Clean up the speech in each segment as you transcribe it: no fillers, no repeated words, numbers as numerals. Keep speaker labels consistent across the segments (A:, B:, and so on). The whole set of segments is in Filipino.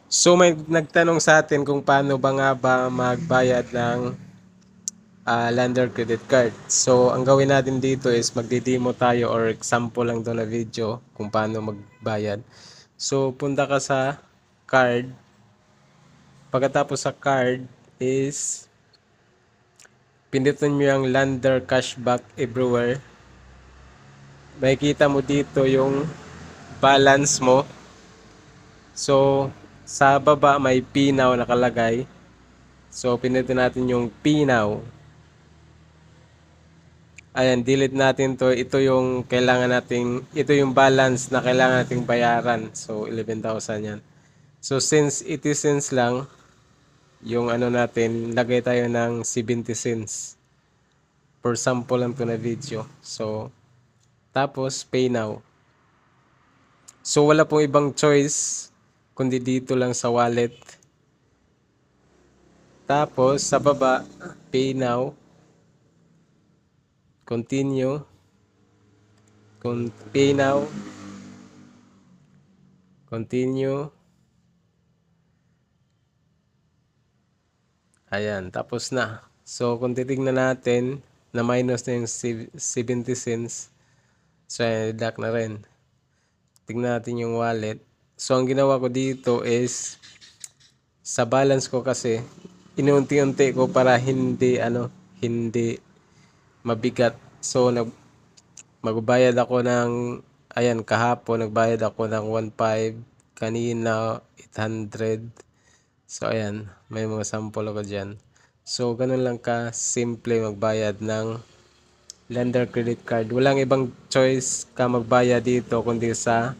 A: So may nagtanong sa atin kung paano ba nga ba magbayad ng Lander credit card. So ang gawin natin dito is magdi-demo tayo or example lang doon na video kung paano magbayad. So punta ka sa card. Pagkatapos sa card is pindutin mo yung Lander cashback everywhere. Makikita mo dito yung balance mo. So sa baba may P now nakalagay. So pindutin natin yung P now. Ayan, delete natin to. Ito yung kailangan nating, ito yung balance na kailangan nating bayaran. So 11,000 yan. So since 80 cents lang, yung ano natin, lagay tayo ng 70 cents. For sample lang to na video. So, tapos pay now. So wala pong ibang choice, kundi dito lang sa wallet. Tapos sa baba, pay now. Continue. Pay now. Continue. Ayan, tapos na. So, kung titignan natin, na minus na yung 70 cents. So, ayan, deduct na rin. Tignan natin yung wallet. So, ang ginawa ko dito is, sa balance ko kasi, inunti-unti ko para hindi mabigat. So, magbayad ako ng, ayan, kahapon, nagbayad ako ng 1.5, kanina, 800. So, ayan, may mga sample ako dyan. So, ganun lang ka simple magbayad ng Lander credit card. Walang ibang choice ka magbayad dito kundi sa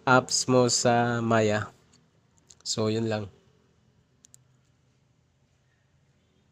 A: apps mo sa Maya. So, yun lang.